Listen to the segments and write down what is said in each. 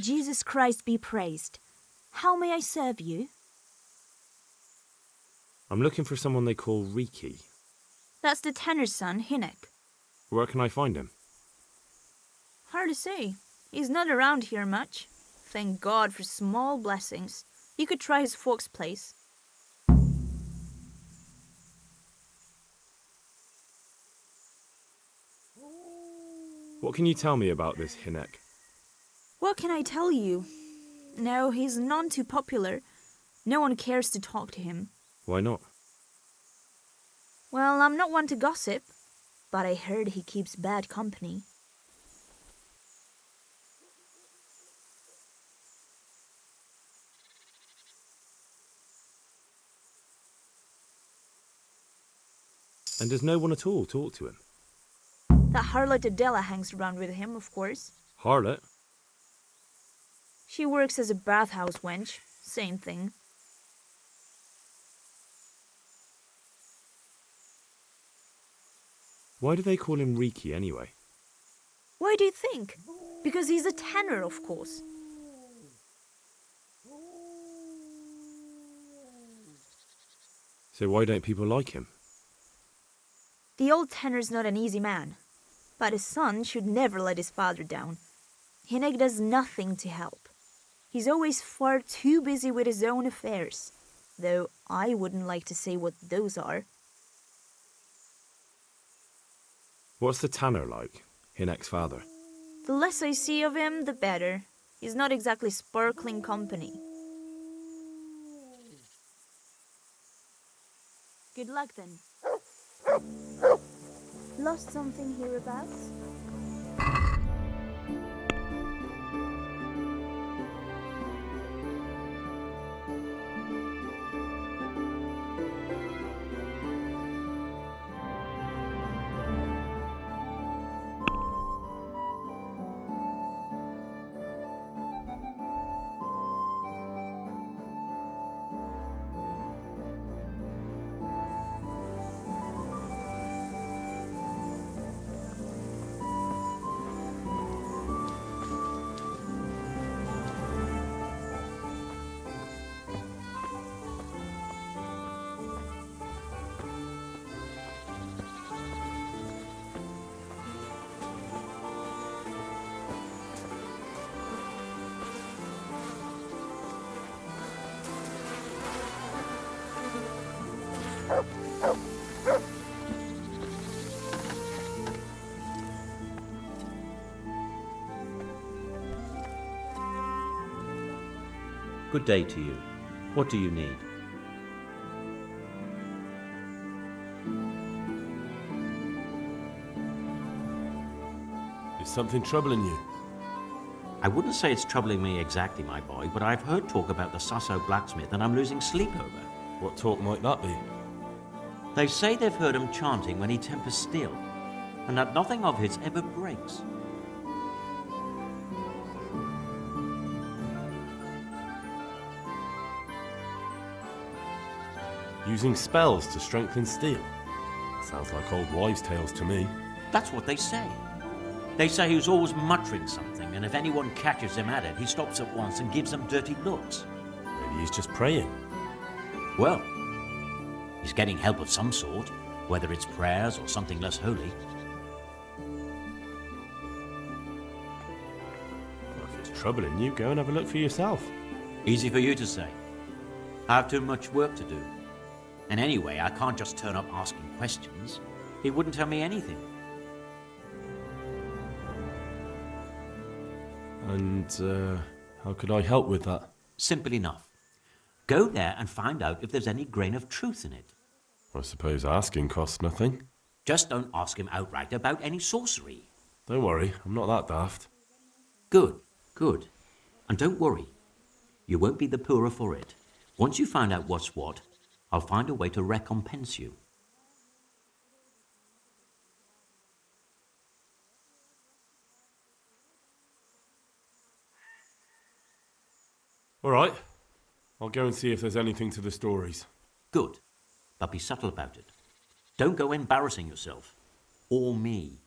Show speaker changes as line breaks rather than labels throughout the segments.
Jesus Christ be praised. How may I serve you?
I'm looking for someone they call Reeky.
That's the tanner's son, Hinek.
Where can I find him?
Hard to say. He's not around here much. Thank God for small blessings. You could try his folks' place.
What can you tell me about this Hinek?
What can I tell you? No, he's none too popular. No one cares to talk to him.
Why not?
Well, I'm not one to gossip, but I heard he keeps bad company.
And does no one at all talk to him?
That harlot Adela hangs around with him, of course.
Harlot?
She works as a bathhouse wench. Same thing.
Why do they call him Reeky anyway?
Why do you think? Because he's a tanner, of course.
So why don't people like him?
The old tanner's not an easy man, but his son should never let his father down. Hinek does nothing to help. He's always far too busy with his own affairs, though I wouldn't like to say what those are.
What's the tanner like, Hinek's father?
The less I see of him, the better. He's not exactly sparkling company. Good luck then. Lost something hereabouts?
Good day to you. What do you need?
Is something troubling you?
I wouldn't say it's troubling me exactly, my boy, but I've heard talk about the Sasau blacksmith and I'm losing sleep over.
What talk might that be?
They say they've heard him chanting when he tempers steel, and that nothing of his ever breaks.
Using spells to strengthen steel? Sounds like old wives' tales to me.
That's what they say. They say he was always muttering something, and if anyone catches him at it, he stops at once and gives them dirty looks.
Maybe he's just praying.
Well, he's getting help of some sort, whether it's prayers or something less holy.
Well, if it's troubling you, go and have a look for yourself.
Easy for you to say. I have too much work to do. And anyway, I can't just turn up asking questions. He wouldn't tell me anything.
And, how could I help with that?
Simple enough. Go there and find out if there's any grain of truth in it.
I suppose asking costs nothing.
Just don't ask him outright about any sorcery.
Don't worry, I'm not that daft.
Good, good. And don't worry. You won't be the poorer for it. Once you find out what's what, I'll find a way to recompense you.
All right. I'll go and see if there's anything to the stories.
Good. But be subtle about it. Don't go embarrassing yourself. Or me.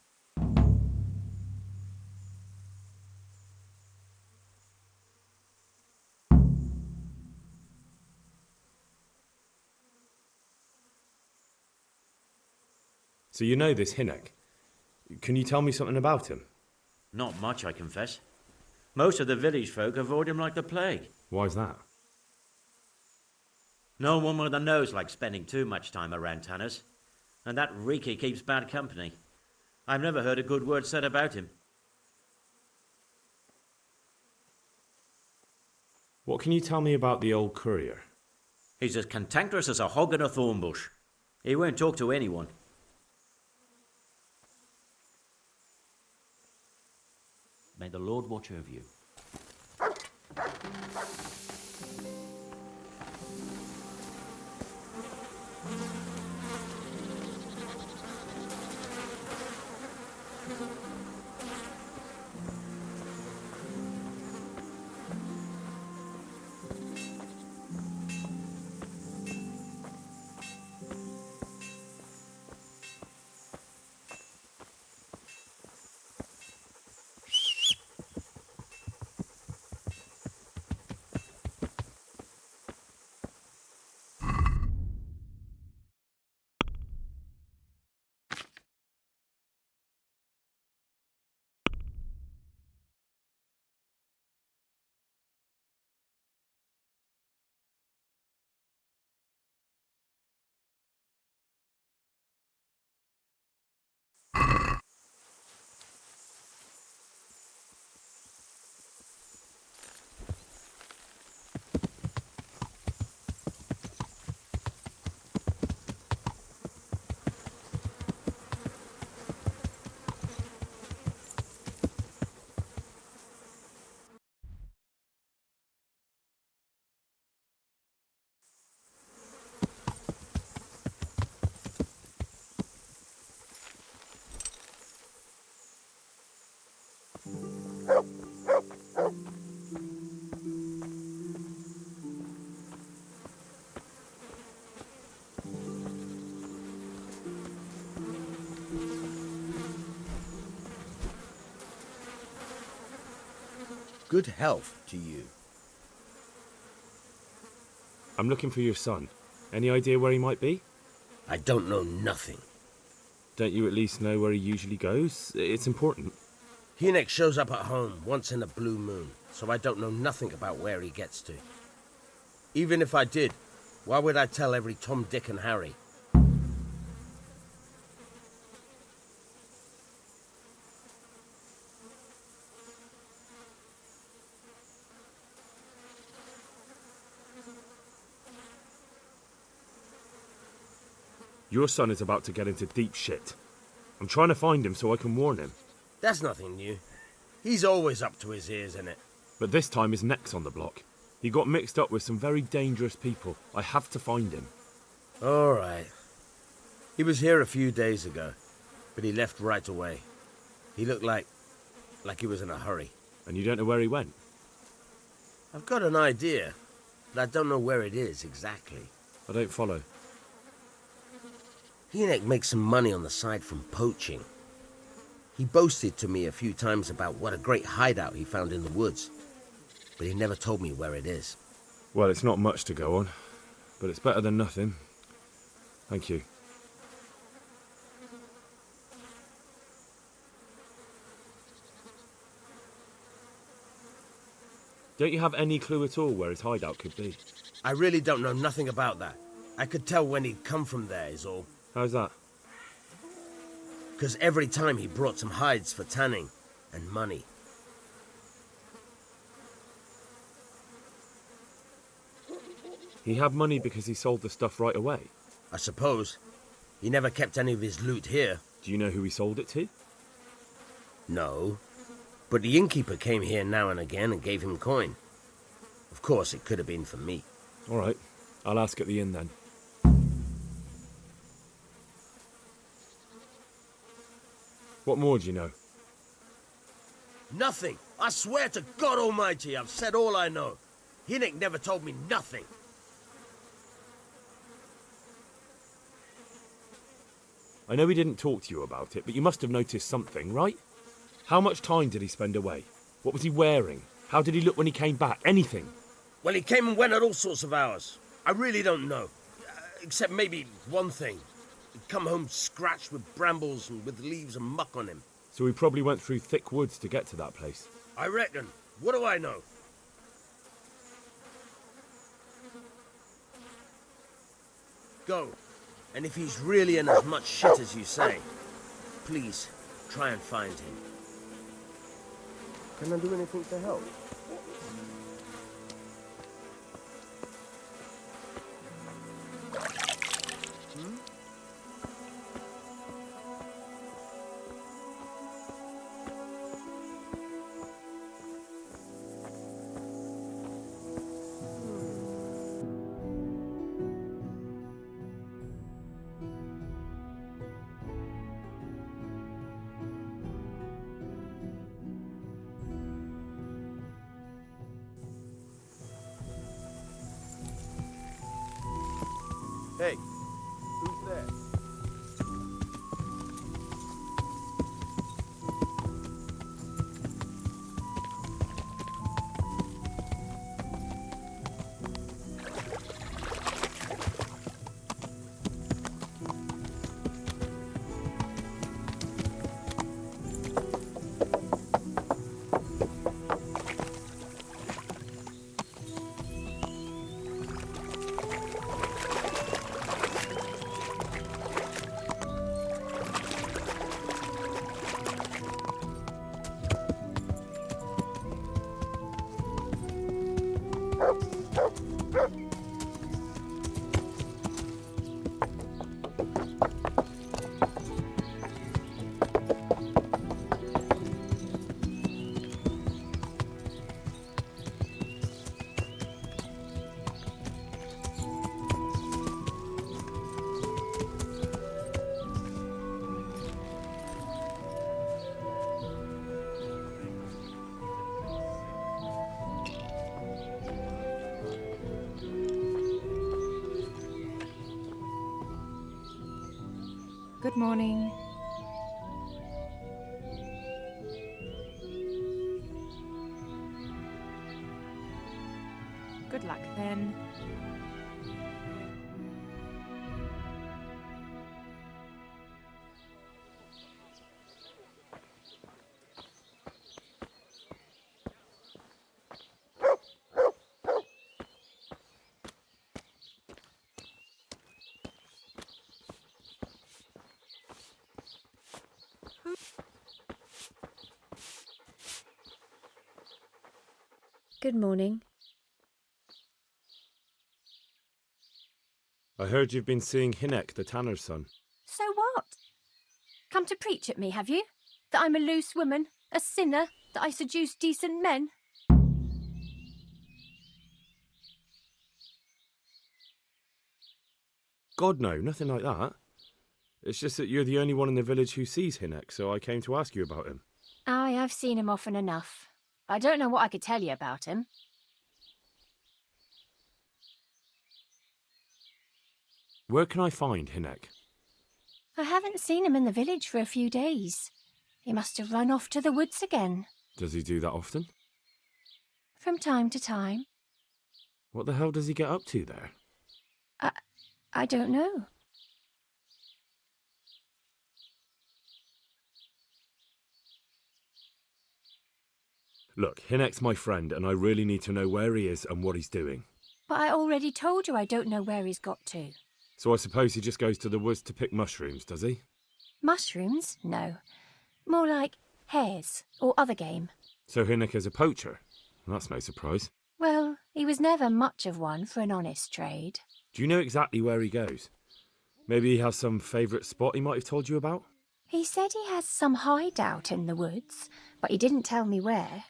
So you know this Hinek. Can you tell me something about him?
Not much, I confess. Most of the village folk avoid him like the plague.
Why's that?
No one with a nose likes spending too much time around tanners. And that Reeky keeps bad company. I've never heard a good word said about him.
What can you tell me about the old courier?
He's as cantankerous as a hog in a thorn bush. He won't talk to anyone. May the Lord watch over you.
Good health to you.
I'm looking for your son. Any idea where he might be?
I don't know nothing.
Don't you at least know where he usually goes? It's important.
Hynek shows up at home once in a blue moon, so I don't know nothing about where he gets to. Even if I did, why would I tell every Tom, Dick and Harry?
Your son is about to get into deep shit. I'm trying to find him so I can warn him.
That's nothing new. He's always up to his ears in it.
But this time his neck's on the block. He got mixed up with some very dangerous people. I have to find him.
All right. He was here a few days ago, but he left right away. He looked like he was in a hurry.
And you don't know where he went?
I've got an idea, but I don't know where it is exactly.
I don't follow.
Hynek makes some money on the side from poaching. He boasted to me a few times about what a great hideout he found in the woods, but he never told me where it is.
Well, it's not much to go on, but it's better than nothing. Thank you. Don't you have any clue at all where his hideout could be?
I really don't know nothing about that. I could tell when he'd come from there is all.
How's that?
Because every time he brought some hides for tanning and money.
He had money because he sold the stuff right away.
I suppose. He never kept any of his loot here.
Do you know who he sold it to?
No. But the innkeeper came here now and again and gave him coin. Of course, it could have been for me.
All right. I'll ask at the inn then. What more do you know?
Nothing. I swear to God Almighty, I've said all I know. Hynek never told me nothing.
I know he didn't talk to you about it, but you must have noticed something, right? How much time did he spend away? What was he wearing? How did he look when he came back? Anything?
Well, he came and went at all sorts of hours. I really don't know. Except maybe one thing. He'd come home scratched with brambles and with leaves and muck on him.
So he probably went through thick woods to get to that place.
I reckon. What do I know? Go. And if he's really in as much shit as you say, please, try and find him. Can I do anything to help? Hey, who's there?
Good morning. Good luck then.
Good morning.
I heard you've been seeing Hinek, the tanner's son.
So what? Come to preach at me, have you? That I'm a loose woman, a sinner, that I seduce decent men?
God, no, nothing like that. It's just that you're the only one in the village who sees Hinek, so I came to ask you about him.
Aye, I've seen him often enough. I don't know what I could tell you about him.
Where can I find Hinek?
I haven't seen him in the village for a few days. He must have run off to the woods again.
Does he do that often?
From time to time.
What the hell does he get up to there?
I don't know.
Look, Hinek's my friend, and I really need to know where he is and what he's doing.
But I already told you I don't know where he's got to.
So I suppose he just goes to the woods to pick mushrooms, does he?
Mushrooms? No. More like hares or other game.
So Hinek is a poacher? That's no surprise.
Well, he was never much of one for an honest trade.
Do you know exactly where he goes? Maybe he has some favourite spot he might have told you about?
He said he has some hideout in the woods, but he didn't tell me where.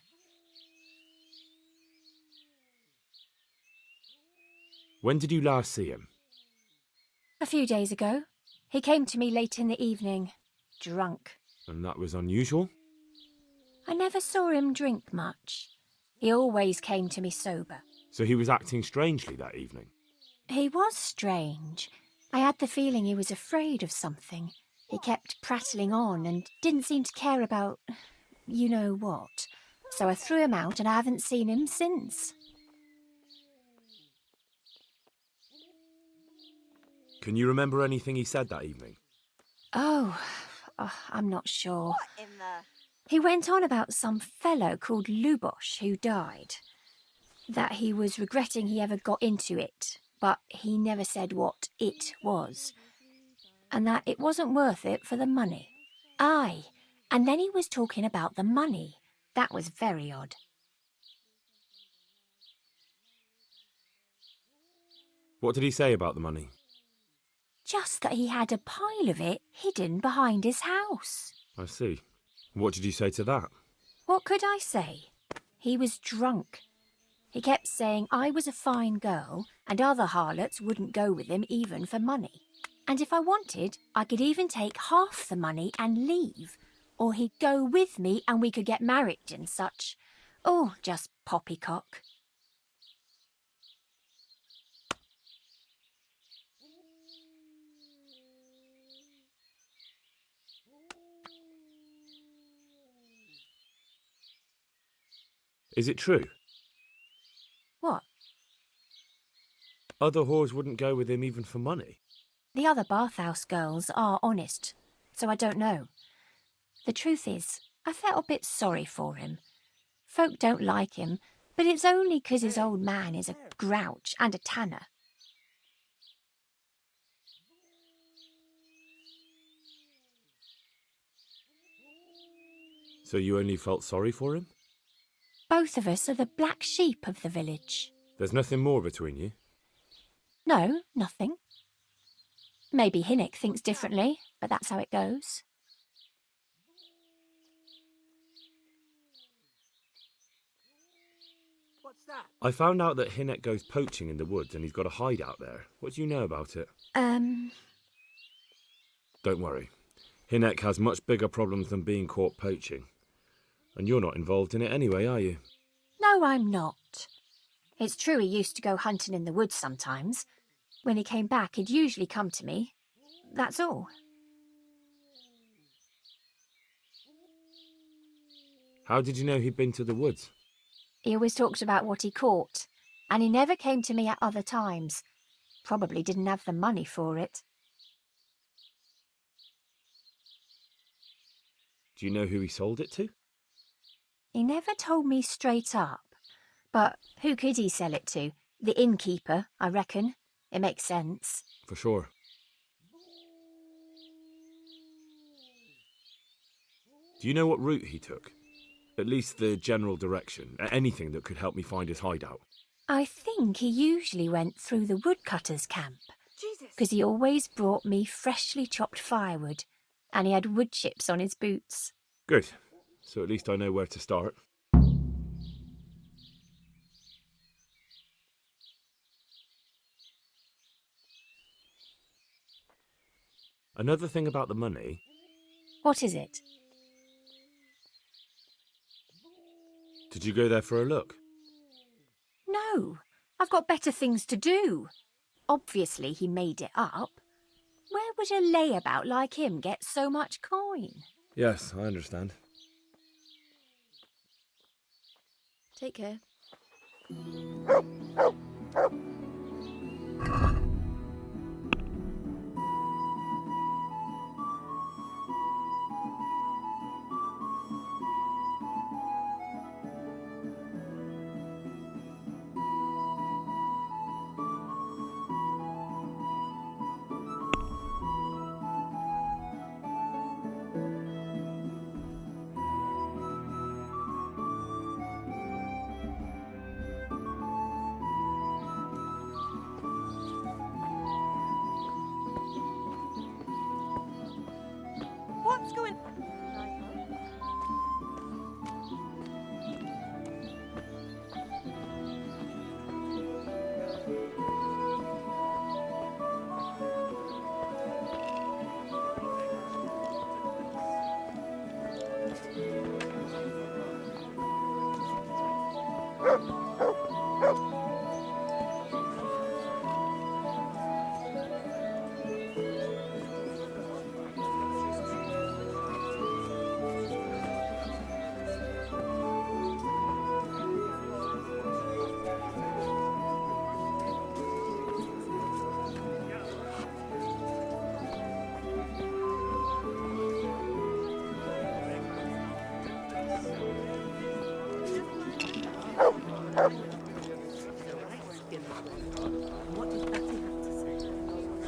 When did you last see him?
A few days ago. He came to me late in the evening, drunk.
And that was unusual?
I never saw him drink much. He always came to me sober.
So he was acting strangely that evening?
He was strange. I had the feeling he was afraid of something. He kept prattling on and didn't seem to care about you know what. So I threw him out and I haven't seen him since.
Can you remember anything he said that evening?
Oh, I'm not sure. He went on about some fellow called Lubosh who died. That he was regretting he ever got into it, but he never said what it was. And that it wasn't worth it for the money. Aye, and then he was talking about the money. That was very odd.
What did he say about the money?
Just that he had a pile of it hidden behind his house.
I see. What did you say to that?
What could I say? He was drunk. He kept saying I was a fine girl and other harlots wouldn't go with him even for money. And if I wanted, I could even take half the money and leave. Or he'd go with me and we could get married and such. Oh, just poppycock.
Is it true?
What?
Other whores wouldn't go with him even for money?
The other bathhouse girls are honest, so I don't know. The truth is, I felt a bit sorry for him. Folk don't like him, but it's only 'cause his old man is a grouch and a tanner.
So you only felt sorry for him?
Both of us are the black sheep of the village.
There's nothing more between you?
No, nothing. Maybe Hinek thinks differently, but that's how it goes.
I found out that Hinek goes poaching in the woods and he's got a hideout there. What do you know about it? Don't worry. Hinek has much bigger problems than being caught poaching. And you're not involved in it anyway, are you?
No, I'm not. It's true he used to go hunting in the woods sometimes. When he came back, he'd usually come to me. That's all.
How did you know he'd been to the woods?
He always talked about what he caught. and he never came to me at other times. Probably didn't have the money for it.
Do you know who he sold it to?
He never told me straight up. But who could he sell it to? The innkeeper, I reckon. It makes sense.
For sure. Do you know what route he took? At least the general direction. Anything that could help me find his hideout.
I think he usually went through the woodcutters' camp. Because he always brought me freshly chopped firewood, and he had wood chips on his boots.
Good. So at least I know where to start. Another thing about the money.
What is it?
Did you go there for a look?
No, I've got better things to do. Obviously he made it up. Where would a layabout like him get so much coin?
Yes, I understand.
Take care. What's going on?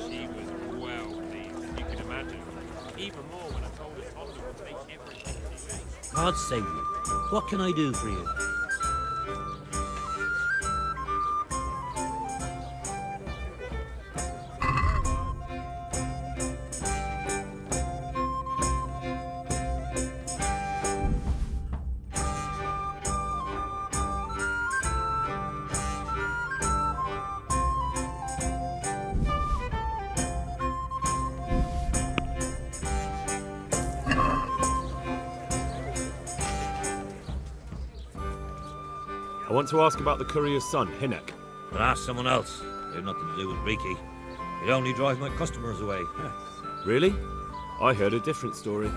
She was well pleased, you can imagine. Even more when I told her Tommy would take everything she ate.
God save you. What can I do for you?
I want to ask about the courier's son, Hinek.
But ask someone else. They have nothing to do with Reeky. He'd only drive my customers away.
Really? I heard a different story.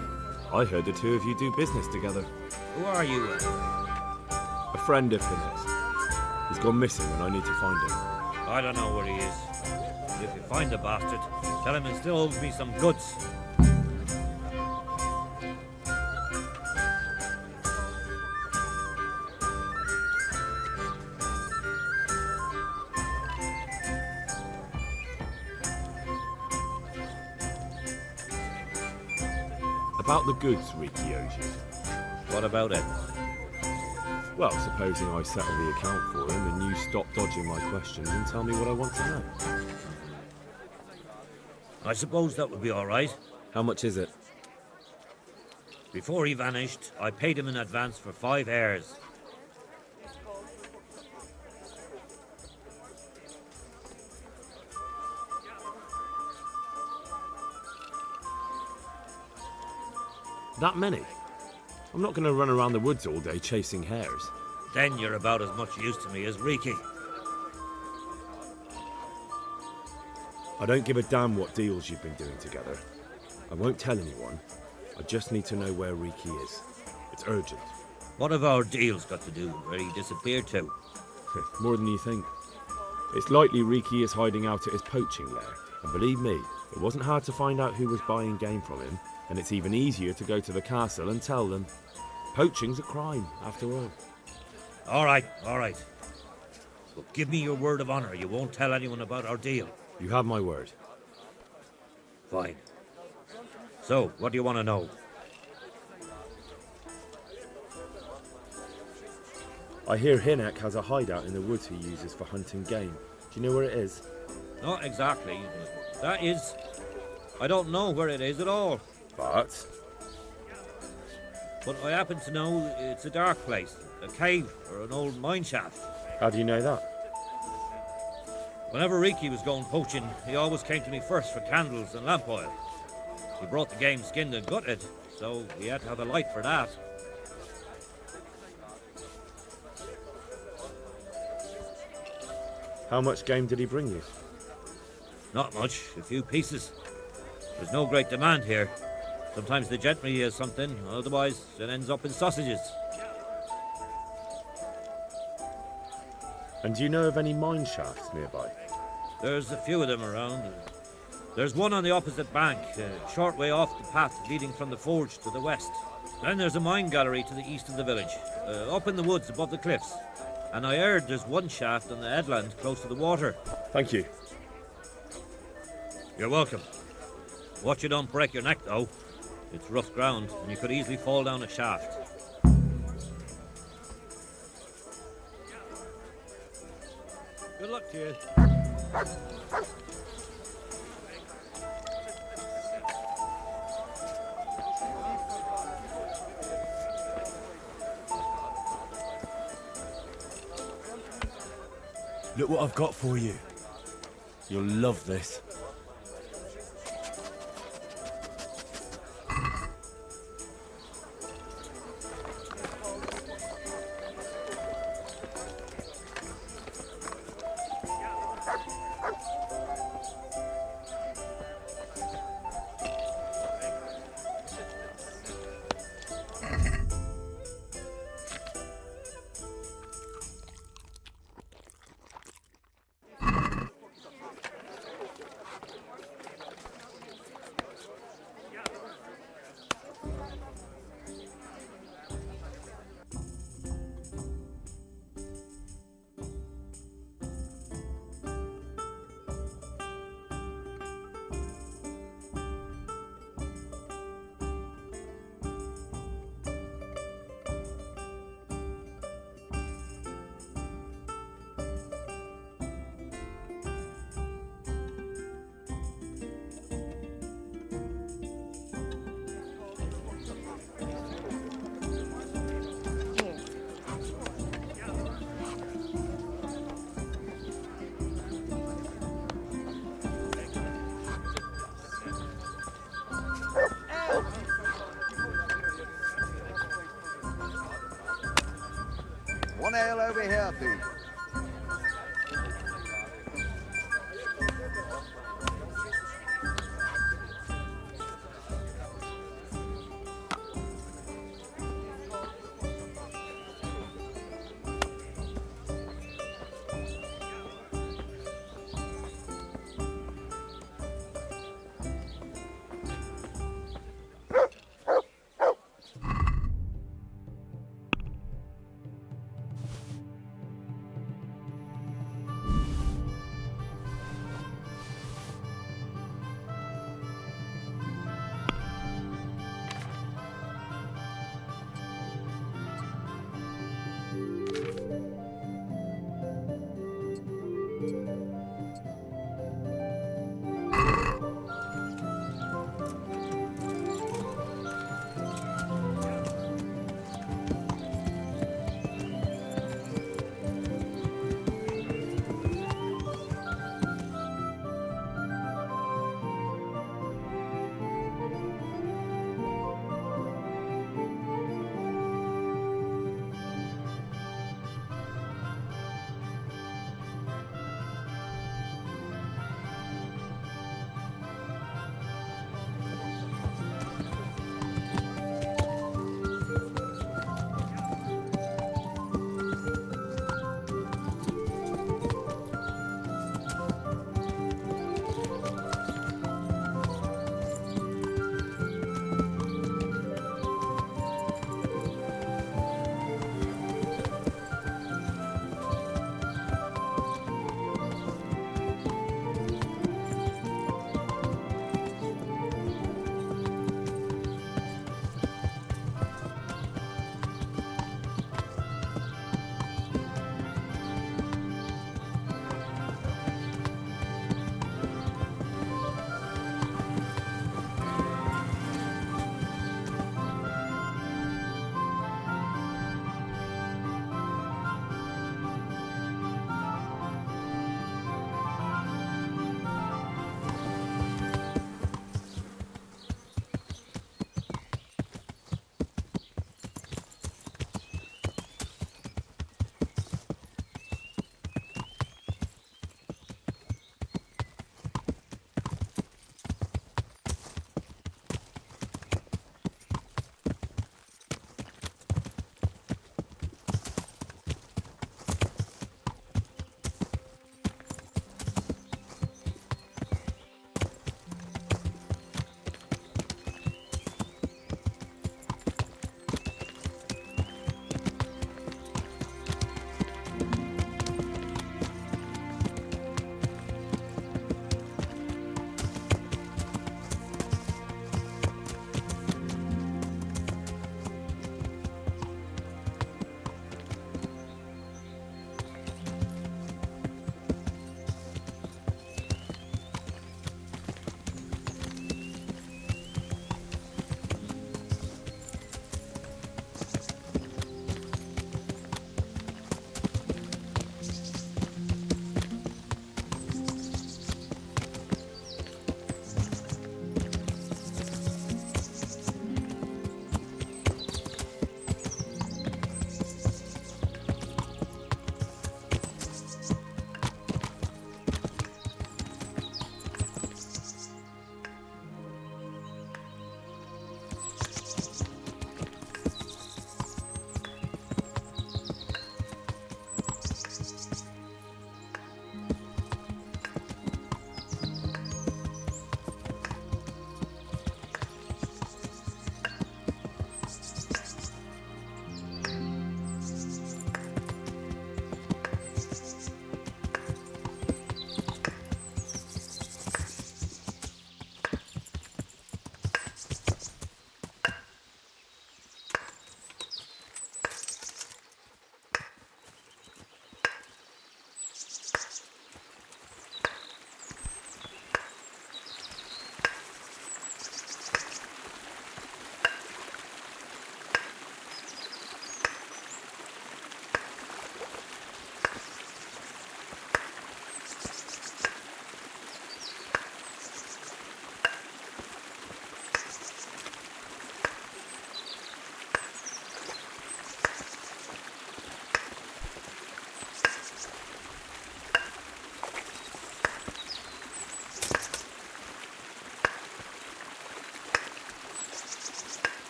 I heard the two of you do business together.
Who are you?
A friend of Hinek's. He's gone missing and I need to find him.
I don't know where he is. But if you find the bastard, tell him he still owes me some goods.
About the goods Reeky owes you.
What about it?
Well, supposing I settle the account for him and you stop dodging my questions and tell me what I want to know.
I suppose that would be all right.
How much is it?
Before he vanished, I paid him in advance for 5 heirs.
That many? I'm not going to run around the woods all day chasing hares.
Then you're about as much use to me as Reeky.
I don't give a damn what deals you've been doing together. I won't tell anyone. I just need to know where Reeky is. It's urgent.
What have our deals got to do with where he disappeared to?
More than you think. It's likely Reeky is hiding out at his poaching lair. And believe me, it wasn't hard to find out who was buying game from him, and it's even easier to go to the castle and tell them. Poaching's a crime, after all.
All right, all right. But give me your word of honor you won't tell anyone about our deal.
You have my word.
Fine. So, what do you want to know?
I hear Hinek has a hideout in the woods he uses for hunting game. Do you know where it is?
Not exactly. That is... I don't know where it is at all.
But
I happen to know it's a dark place. A cave or an old mine shaft.
how do you know that?
Whenever Reeky was going poaching, he always came to me first for candles and lamp oil. He brought the game skinned and gutted, so we had to have a light for that.
How much game did he bring you?
Not much, a few pieces. There's no great demand here. Sometimes the gentry has something, otherwise it ends up in sausages.
And do you know of any mine shafts nearby?
There's a few of them around. There's one on the opposite bank, a short way off the path leading from the forge to the west. Then there's a mine gallery to the east of the village, up in the woods above the cliffs. And I heard there's one shaft on the headland close to the water.
Thank you.
You're welcome. Watch you don't break your neck, though. It's rough ground, and you could easily fall down a shaft. Good luck to you.
Look what I've got for you. You'll love this.
One ale over here, please.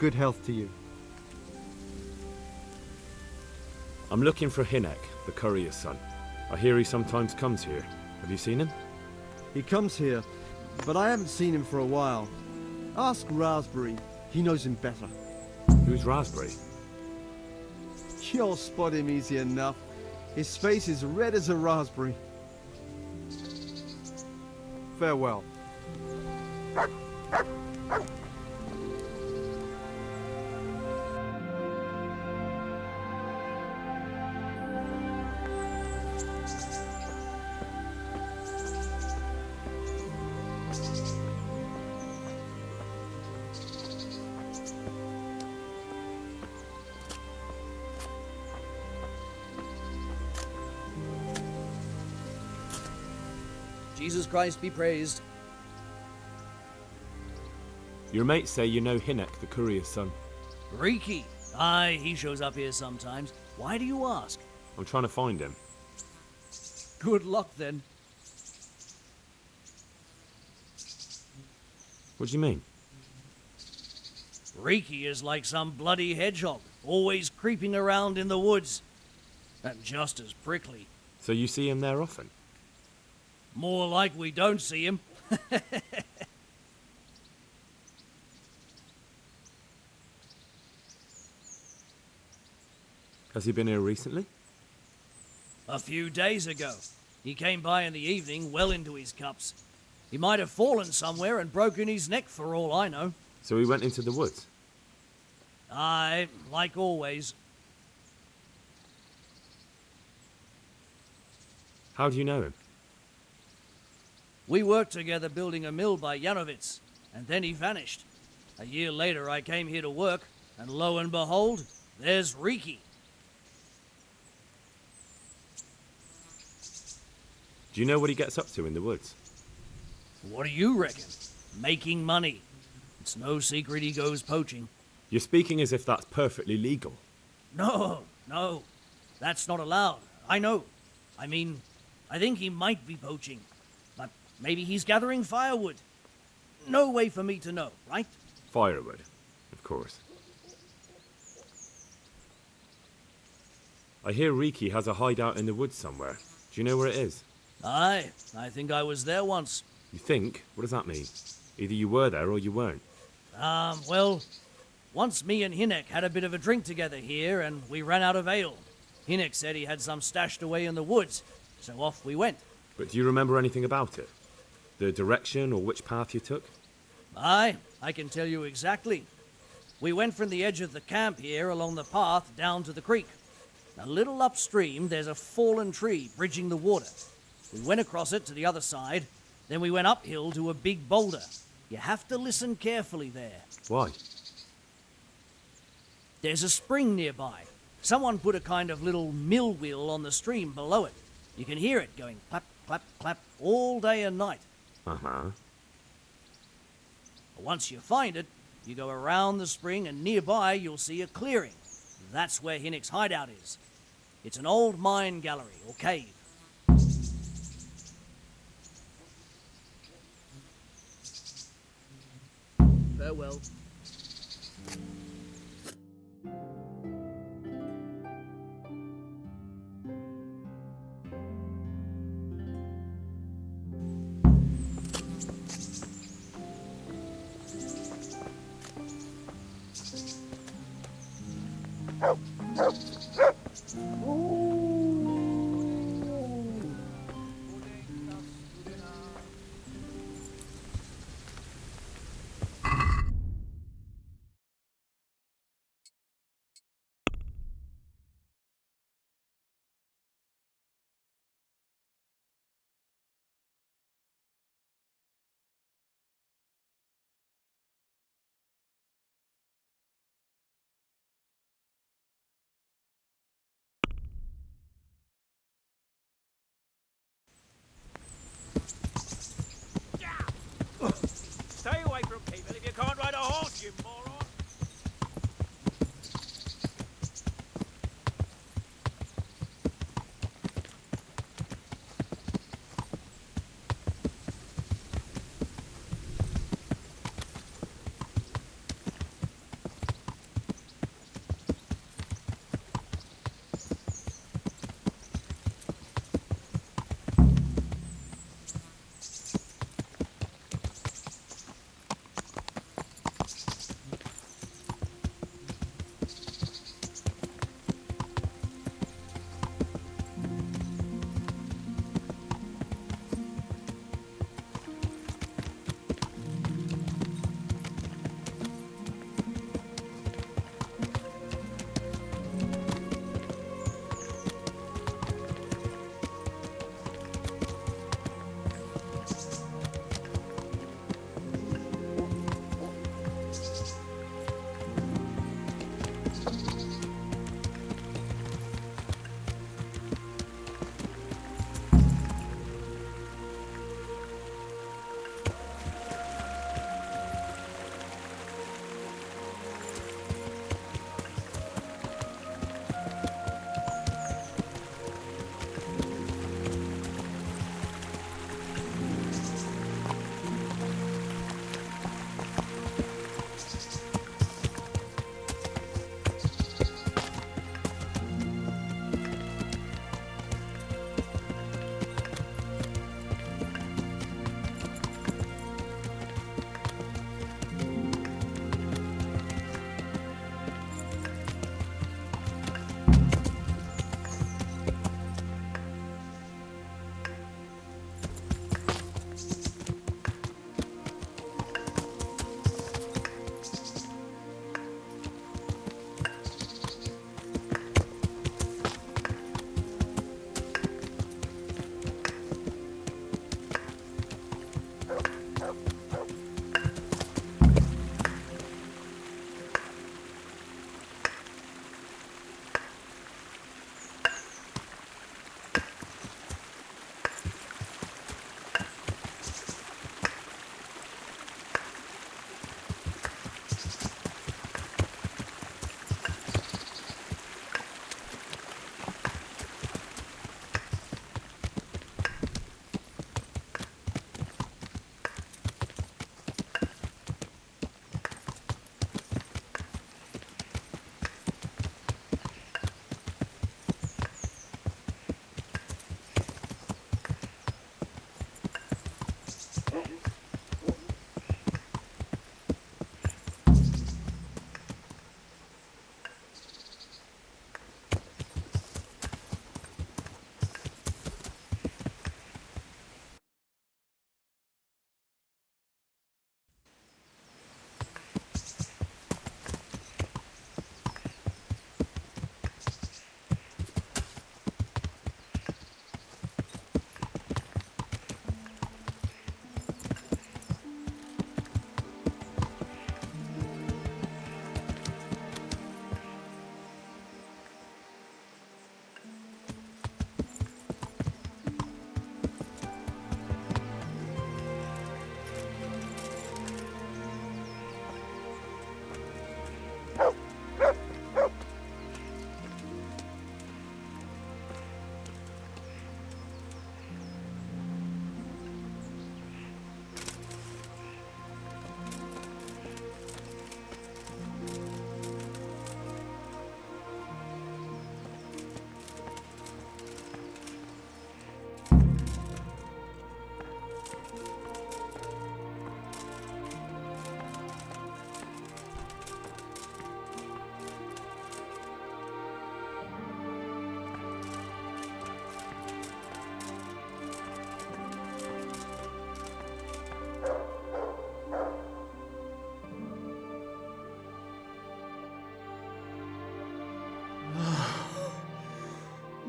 Good health to you.
I'm looking for Hinek, the courier's son. I hear he sometimes comes here. Have you seen him?
He comes here, but I haven't seen him for a while. Ask Raspberry. He knows him better.
Who's Raspberry?
You'll spot him easy enough. His face is red as a raspberry. Farewell.
Jesus Christ be praised.
Your mates say you know Hinek, the courier's son.
Reeky. Aye, he shows up here sometimes. Why do you ask?
I'm trying to find him.
Good luck then.
What do you mean?
Reeky is like some bloody hedgehog, always creeping around in the woods. And just as prickly.
So you see him there often?
More like we don't see him.
Has he been here recently?
A few days ago. He came by in the evening, well into his cups. He might have fallen somewhere and broken his neck for all I know.
So he went into the woods?
Aye, like always.
How do you know him?
We worked together building a mill by Yanovitz, and then he vanished. A year later I came here to work, and lo and behold, there's Reeky.
Do you know what he gets up to in the woods?
What do you reckon? Making money. It's no secret he goes poaching.
You're speaking as if that's perfectly legal.
No, that's not allowed. I know. I mean, I think he might be poaching. But maybe he's gathering firewood. No way for me to know, right?
Firewood, of course. I hear Reeky has a hideout in the woods somewhere. Do you know where it is?
Aye, I think I was there once.
You think? What does that mean? Either you were there or you weren't.
Well, once me and Hinek had a bit of a drink together here and we ran out of ale. Hinek said he had some stashed away in the woods, so off we went.
But do you remember anything about it? The direction or which path you took?
Aye, I can tell you exactly. We went from the edge of the camp here along the path down to the creek. A little upstream, there's a fallen tree bridging the water. We went across it to the other side, then we went uphill to a big boulder. You have to listen carefully there.
Why?
There's a spring nearby. Someone put a kind of little mill wheel on the stream below it. You can hear it going clap, clap, clap all day and night.
Uh-huh.
Once you find it, you go around the spring and nearby you'll see a clearing. That's where Hinek's hideout is. It's an old mine gallery or cave. Farewell.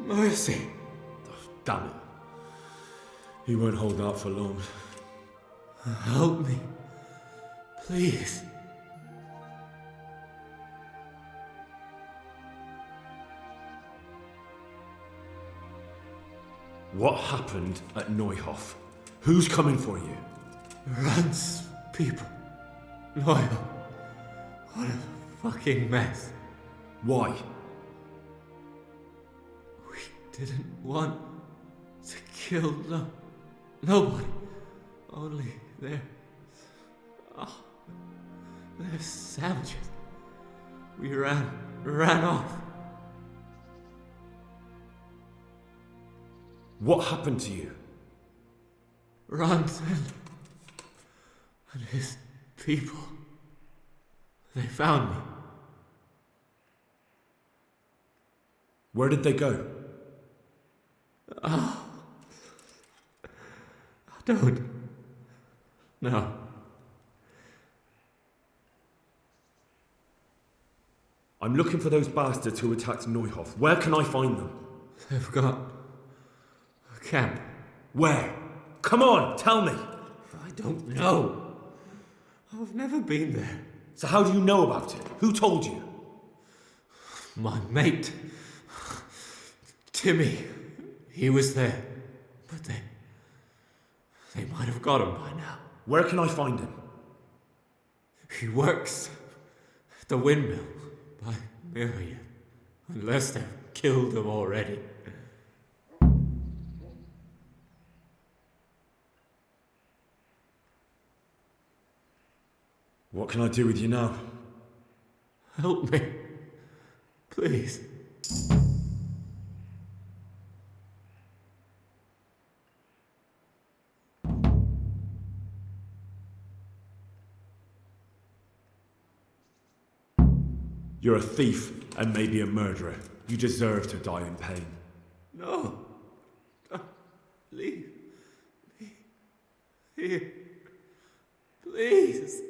Mercy.
Damn it. He won't hold out for long.
Help me. Please.
What happened at Neuhof? Who's coming for you?
Rance people. Loyal. What a fucking mess.
Why?
We didn't want to kill nobody. Only they're savages. We ran off.
What happened to you?
Rance and his people. They found me.
Where did they go?
Oh. I don't know.
I'm looking for those bastards who attacked Neuhof. Where can I find them?
They've got a camp.
Where? Come on, tell me.
I don't know. I've never been there.
So how do you know about it? Who told you?
My mate. Timmy. He was there. But they might have got him by now.
Where can I find him?
He works at the windmill by Merhojed. Unless they've killed him already.
What can I do with you now?
Help me. Please.
You're a thief and maybe a murderer. You deserve to die in pain.
No. Leave me here. Please.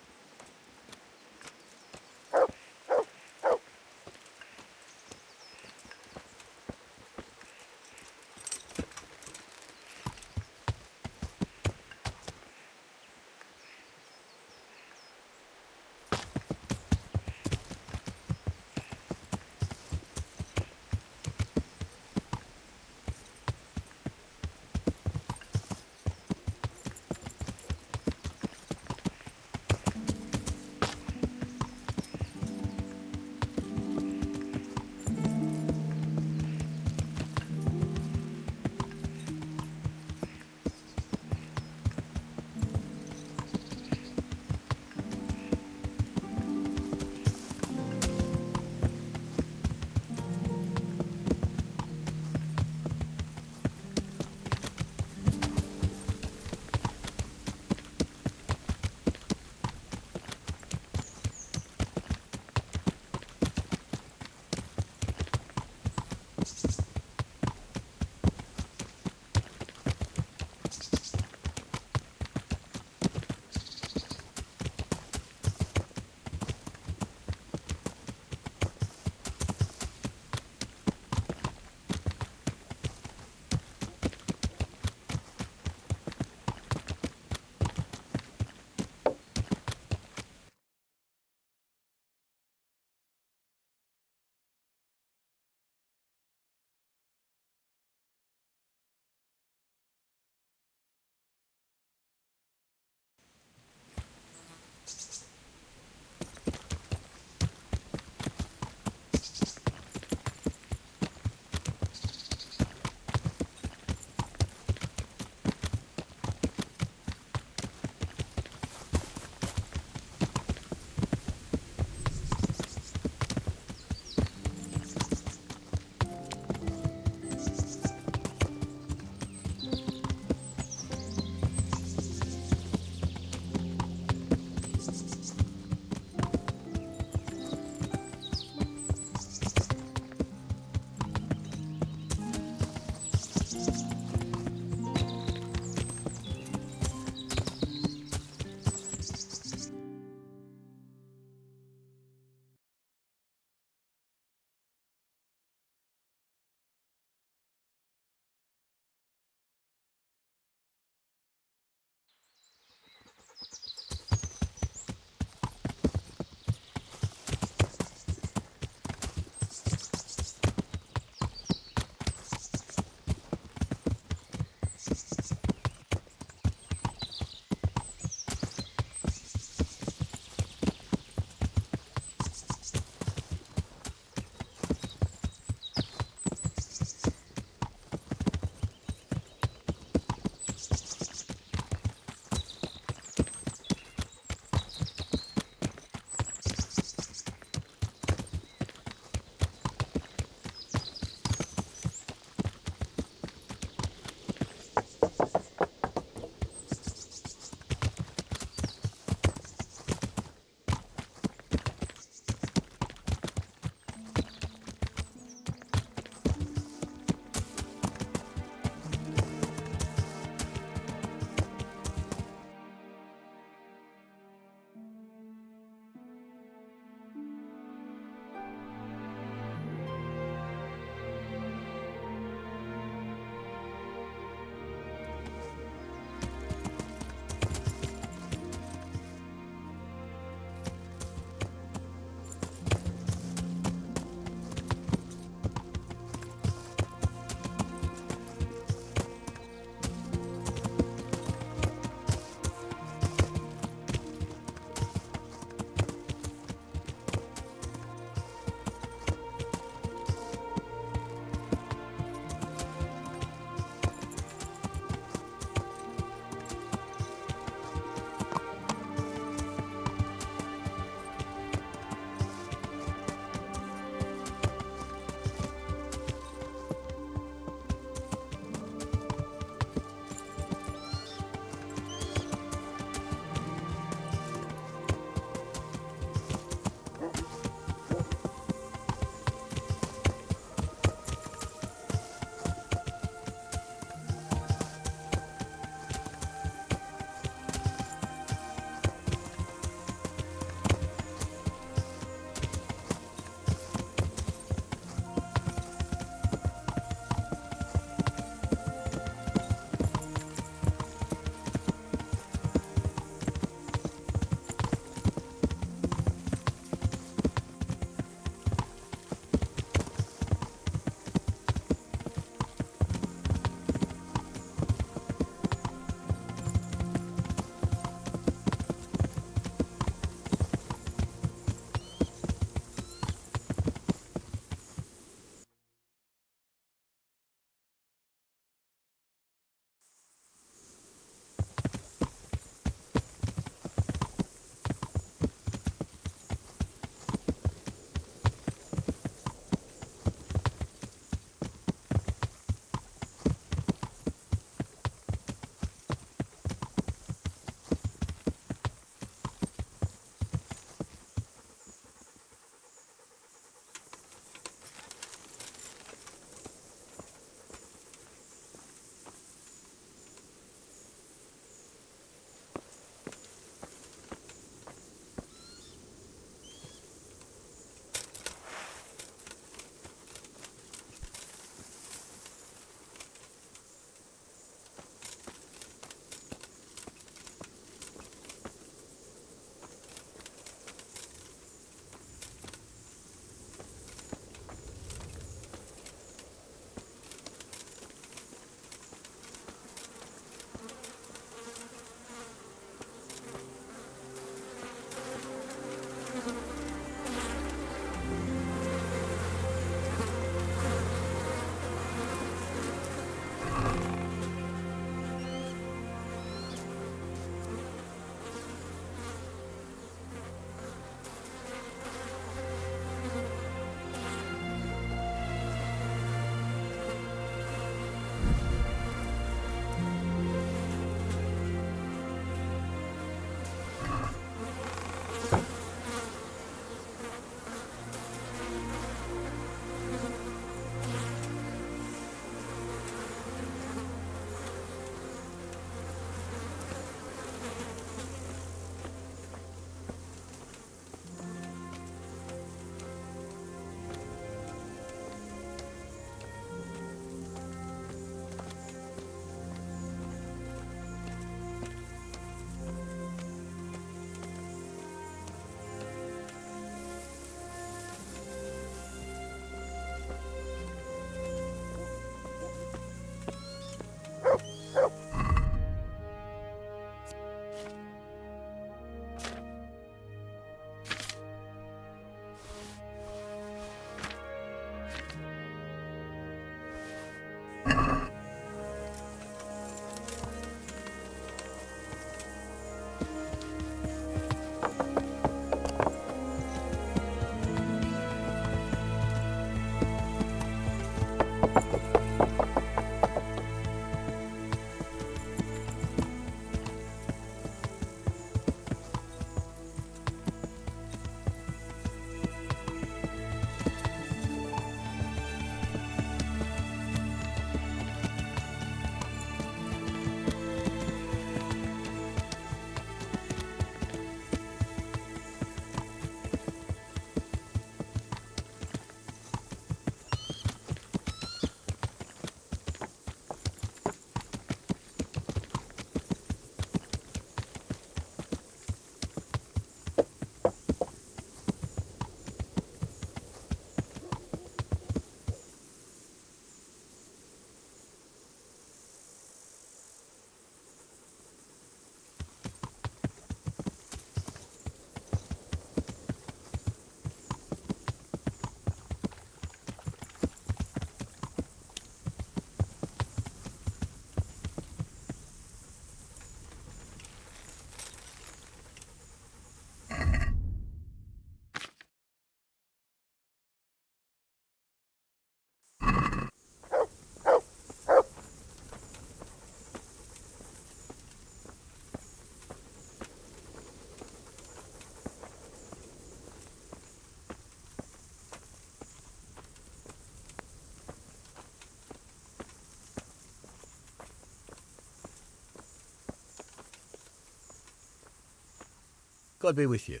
God be with you.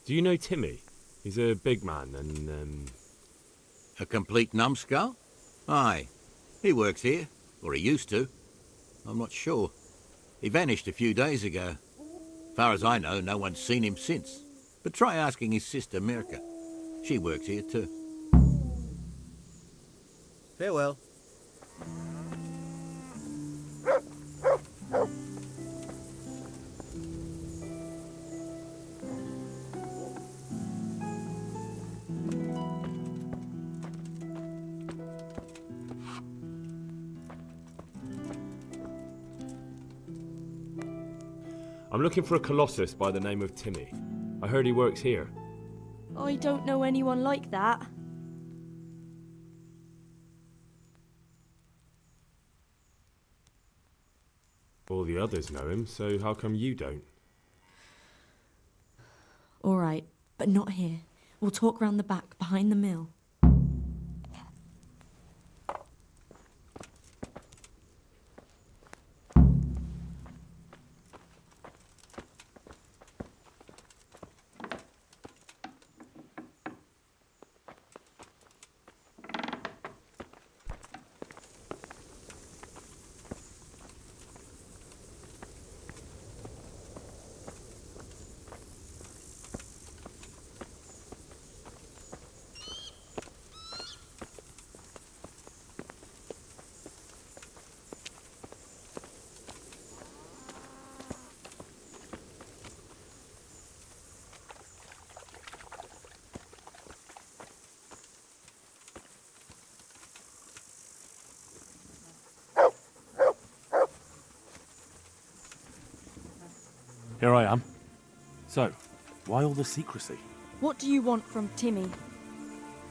Do you know Timmy? He's a big man and,
A complete numbskull? Aye. He works here. Or he used to. I'm not sure. He vanished a few days ago. Far as I know, no one's seen him since. But try asking his sister, Mirka. She works here too. Farewell.
I'm looking for a colossus by the name of Timmy. I heard he works here.
I don't know anyone like that.
All the others know him, so how come you don't?
All right, but not here. We'll talk round the back, behind the mill.
Here I am. So, why all the secrecy?
What do you want from Timmy?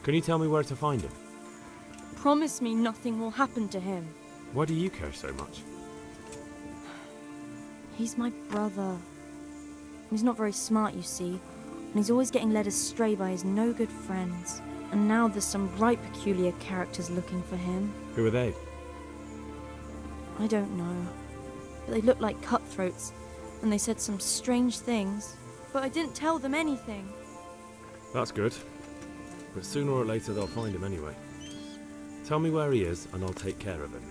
Can you tell me where to find him?
Promise me nothing will happen to him.
Why do you care so much?
He's my brother. He's not very smart, you see, and he's always getting led astray by his no-good friends. And now there's some right peculiar characters looking for him.
Who are they?
I don't know, but they look like cutthroats, and they said some strange things, but I didn't tell them anything.
That's good. But sooner or later they'll find him anyway. Tell me where he is and I'll take care of him.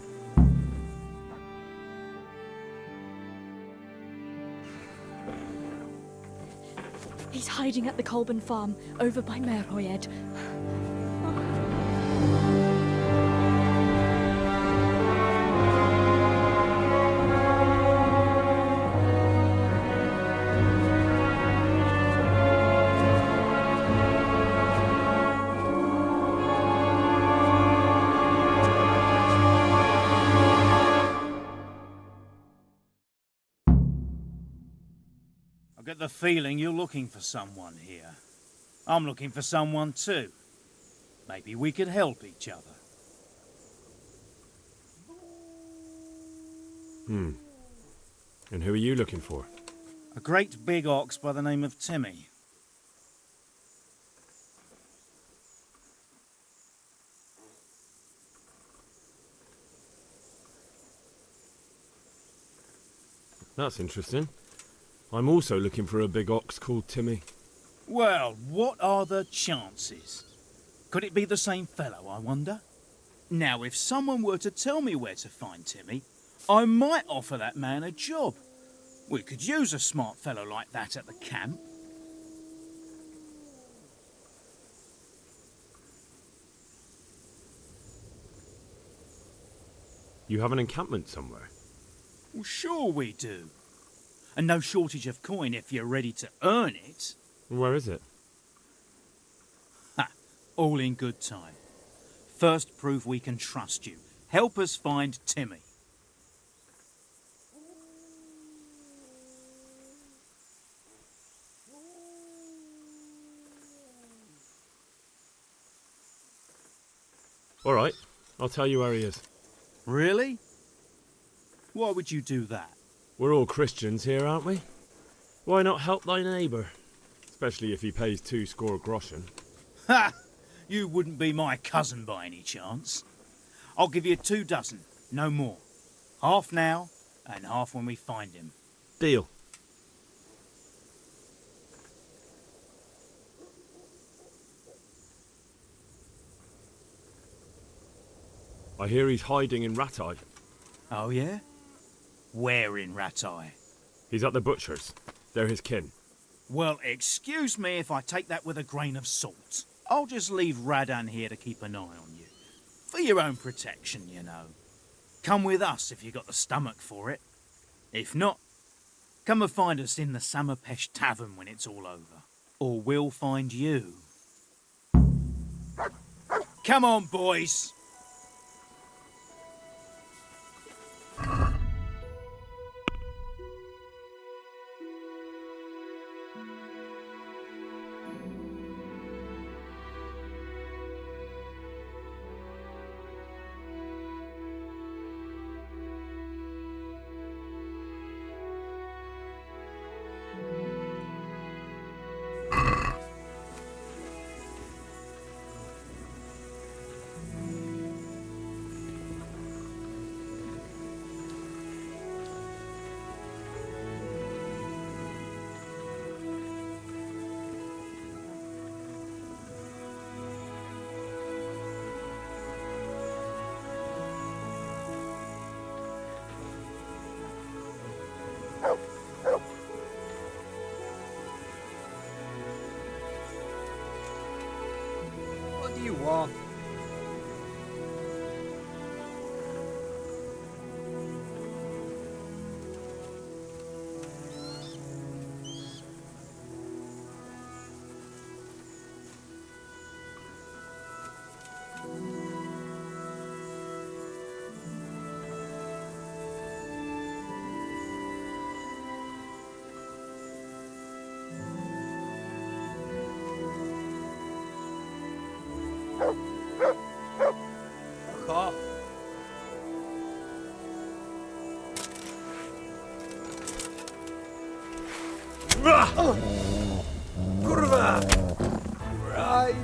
He's hiding at the Kolben farm, over by Merhojed.
I get the feeling you're looking for someone here. I'm looking for someone too. Maybe we could help each other.
And who are you looking for?
A great big ox by the name of Timmy.
That's interesting. I'm also looking for a big ox called Timmy.
Well, what are the chances? Could it be the same fellow, I wonder? Now, if someone were to tell me where to find Timmy, I might offer that man a job. We could use a smart fellow like that at the camp.
You have an encampment somewhere?
Well, sure we do. And no shortage of coin if you're ready to earn it.
Where is it?
Ha! All in good time. First prove we can trust you. Help us find Timmy.
All right, I'll tell you where he is.
Really? Why would you do that?
We're all Christians here, aren't we? Why not help thy neighbour? Especially if he pays 2 groschen.
Ha! You wouldn't be my cousin by any chance. I'll give you 2 dozen, no more. Half now, and half when we find him.
Deal. I hear he's hiding in Ratai.
Oh, yeah? Where in Ratai?
He's at the butcher's. They're his kin.
Well, excuse me if I take that with a grain of salt. I'll just leave Radan here to keep an eye on you. For your own protection, you know. Come with us if you got the stomach for it. If not, come and find us in the Samopesh tavern when it's all over. Or we'll find you. Come on, boys!
What do you want? Fuck off.
Kurwa! Right.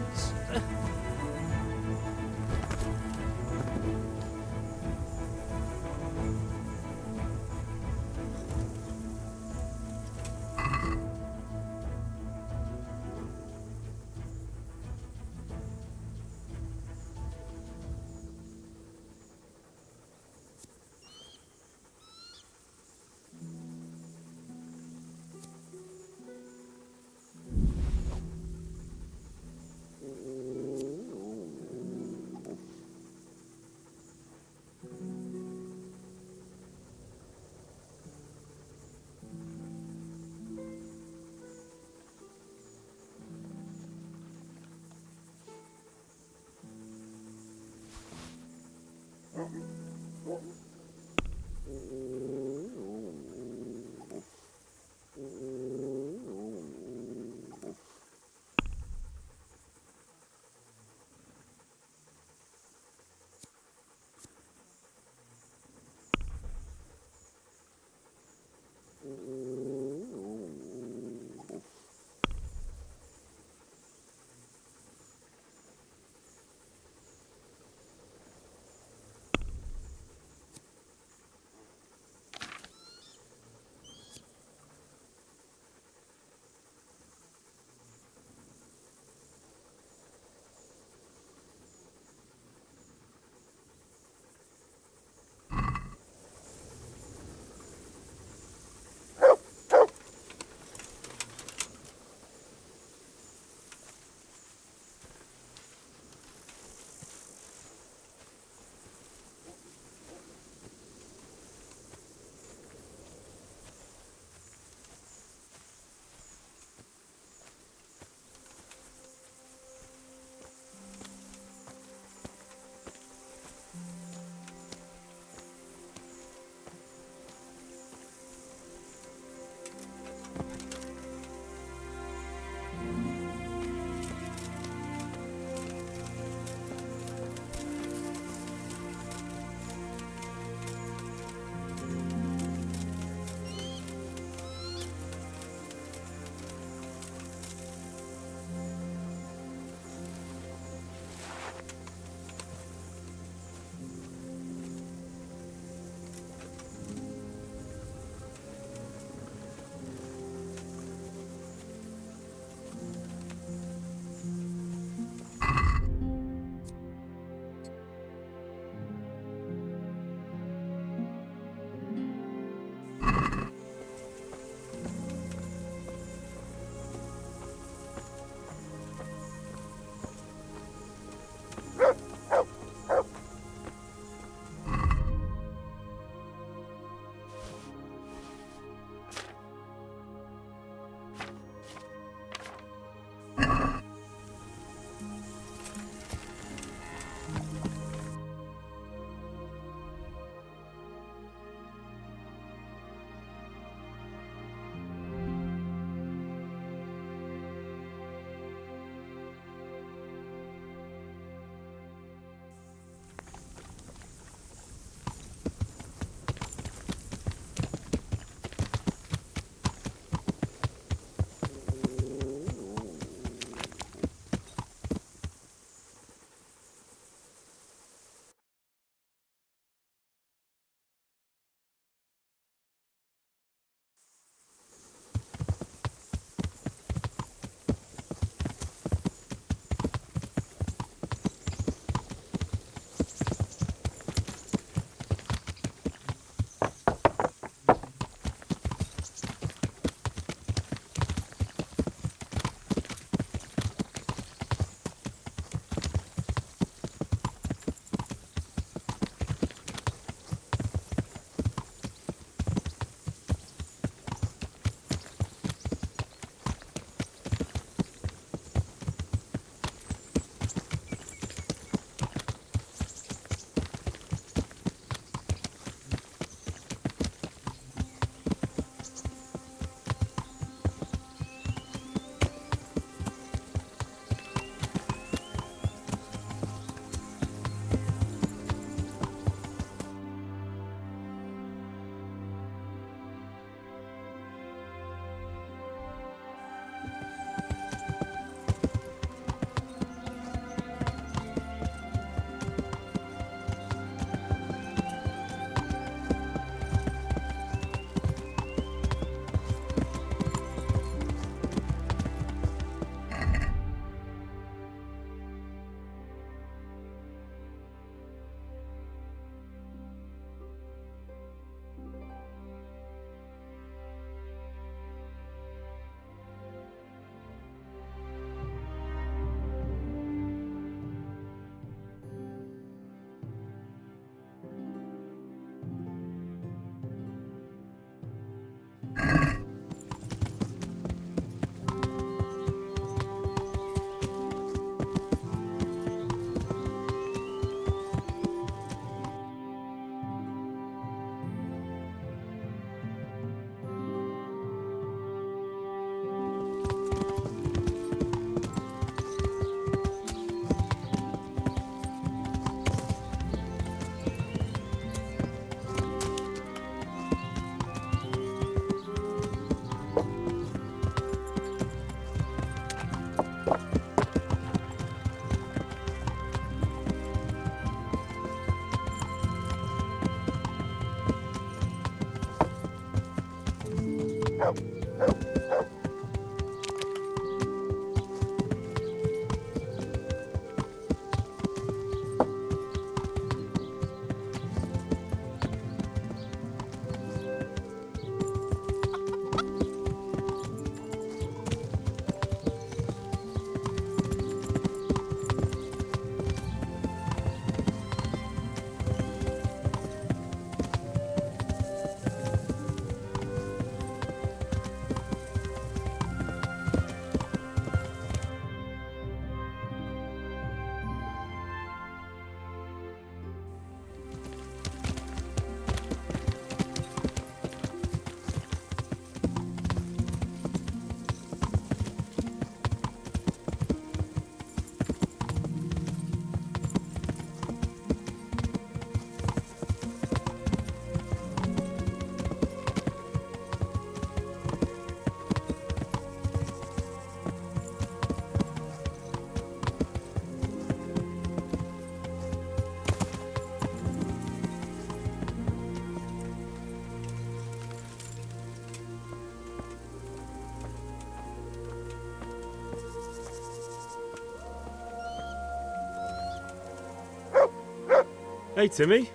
Hey, Timmy.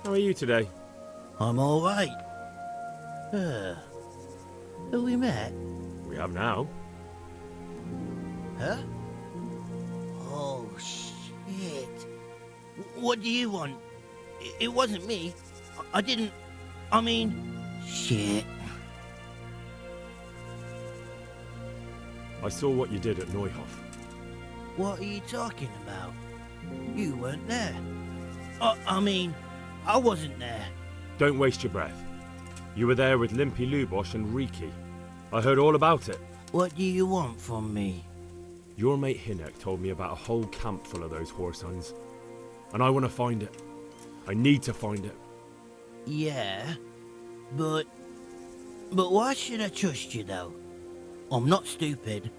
How are you today?
I'm all right. Have we met?
We have now.
Huh? Oh, shit. What do you want? It wasn't me. I didn't... I mean... Shit.
I saw what you did at Neuhof.
What are you talking about? You weren't there. I mean, I wasn't there.
Don't waste your breath. You were there with Limpy Lubosh and Reeky. I heard all about it.
What do you want from me?
Your mate Hinek told me about a whole camp full of those horse hunds. And I want to find it. I need to find it.
Yeah, but why should I trust you, though? I'm not stupid.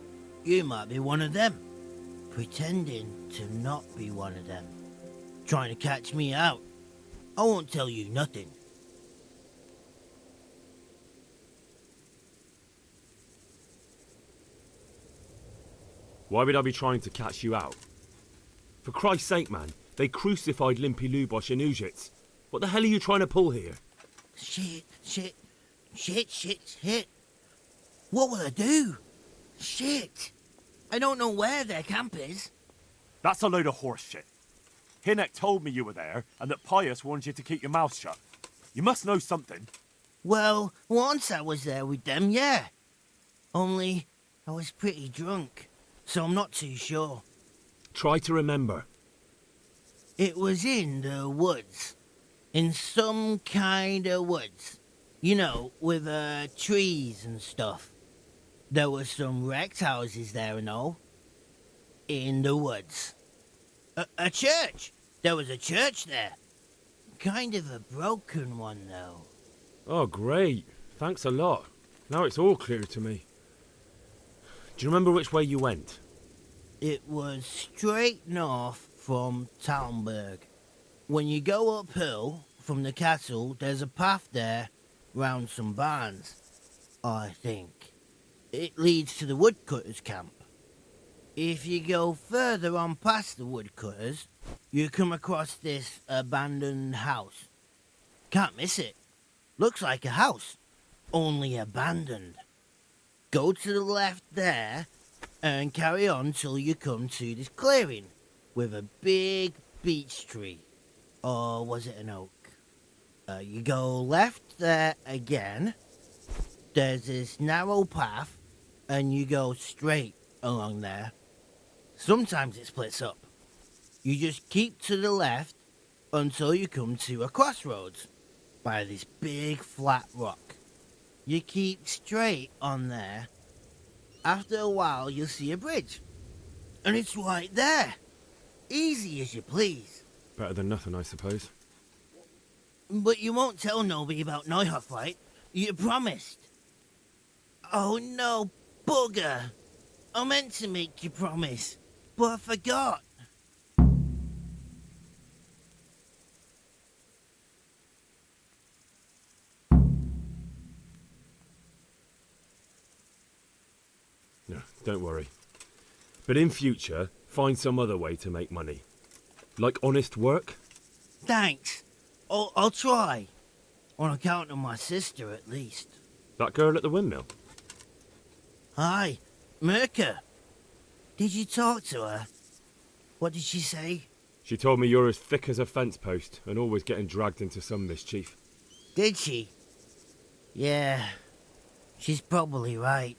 You might be one of them. Pretending to not be one of them. Trying to catch me out. I won't tell you nothing.
Why would I be trying to catch you out? For Christ's sake, man, they crucified Limpy Lubosh in Ujits. What the hell are you trying to pull here?
Shit. What will I do? Shit. I don't know where their camp is.
That's a load of horse shit. Hinek told me you were there and that Pius warned you to keep your mouth shut. You must know something.
Well, once I was there with them, yeah. Only I was pretty drunk, so I'm not too sure.
Try to remember.
It was in the woods. In some kind of woods. You know, with trees and stuff. There were some wrecked houses there and all. In the woods. A church! There was a church there. Kind of a broken one, though.
Oh, great. Thanks a lot. Now it's all clear to me. Do you remember which way you went?
It was straight north from Talmberg. When you go uphill from the castle, there's a path there round some barns, I think. It leads to the woodcutters' camp. If you go further on past the woodcutters, you come across this abandoned house. Can't miss it. Looks like a house, only abandoned. Go to the left there and carry on till you come to this clearing with a big beech tree. Or was it an oak? You go left there again. There's this narrow path and you go straight along there. Sometimes it splits up. You just keep to the left until you come to a crossroads by this big flat rock. You keep straight on there. After a while, you'll see a bridge. And it's right there. Easy as you please.
Better than nothing, I suppose.
But you won't tell nobody about Neuhof, right? You promised. Oh no, bugger. I meant to make you promise, but I forgot.
sir. Don't worry. But in future, find some other way to make money. Like honest work?
Thanks. I'll try. On account of my sister, at least.
That girl at the windmill?
Hi, Mirka. Did you talk to her? What did she say?
She told me you're as thick as a fence post and always getting dragged into some mischief.
Did she? Yeah, she's probably right.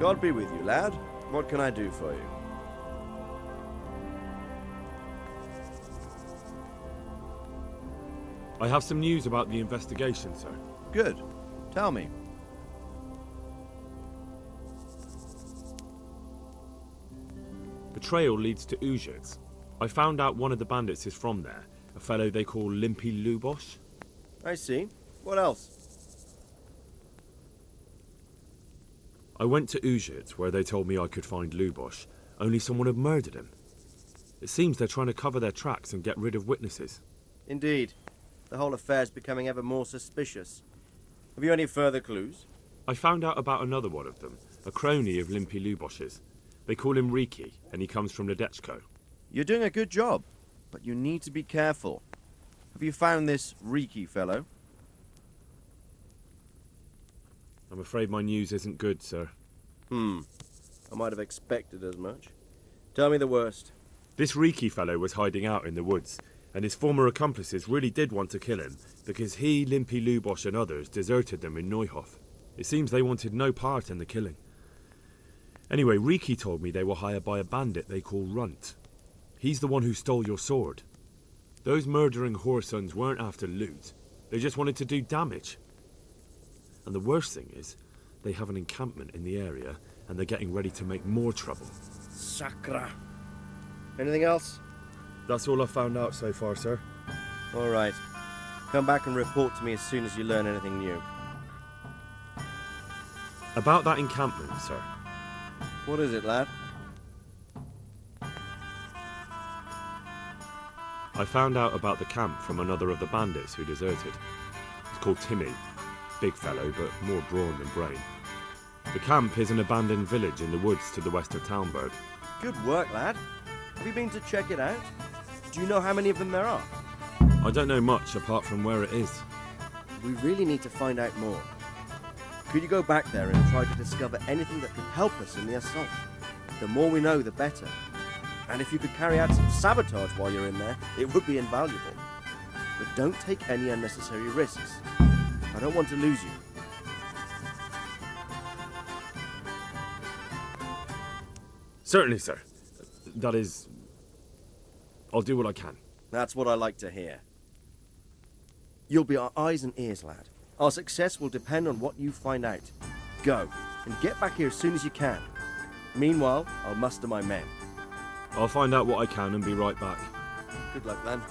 God be with you, lad. What can I do for you?
I have some news about the investigation, sir.
Good. Tell me.
The trail leads to Uzhitz. I found out one of the bandits is from there, a fellow they call Limpy Lubosh.
I see. What else?
I went to Uzhitz, where they told me I could find Lubosh, only someone had murdered him. It seems they're trying to cover their tracks and get rid of witnesses.
Indeed. The whole affair's becoming ever more suspicious. Have you any further clues?
I found out about another one of them, a crony of Limpy Lubosh's. They call him Reeky, and he comes from Ledetchko.
You're doing a good job, but you need to be careful. Have you found this Reeky fellow?
I'm afraid my news isn't good, sir.
I might have expected as much. Tell me the worst.
This Reeky fellow was hiding out in the woods, and his former accomplices really did want to kill him, because he, Limpy Lubosh and others deserted them in Neuhof. It seems they wanted no part in the killing. Anyway, Reeky told me they were hired by a bandit they call Runt. He's the one who stole your sword. Those murdering whoresons weren't after loot. They just wanted to do damage. And the worst thing is, they have an encampment in the area, and they're getting ready to make more trouble.
Sakra. Anything else?
That's all I've found out so far, sir.
All right. Come back and report to me as soon as you learn anything new.
About that encampment, sir.
What is it, lad?
I found out about the camp from another of the bandits who deserted. He's called Timmy. Big fellow, but more brawn than brain. The camp is an abandoned village in the woods to the west of Talmberg.
Good work, lad. Have you been to check it out? Do you know how many of them there are?
I don't know much apart from where it is.
We really need to find out more. Could you go back there and try to discover anything that could help us in the assault? The more we know, the better. And if you could carry out some sabotage while you're in there, it would be invaluable. But don't take any unnecessary risks. I don't want to lose you.
Certainly, sir. That is... I'll do what I can.
That's what I like to hear. You'll be our eyes and ears, lad. Our success will depend on what you find out. Go, and get back here as soon as you can. Meanwhile, I'll muster my men.
I'll find out what I can and be right back.
Good luck, then.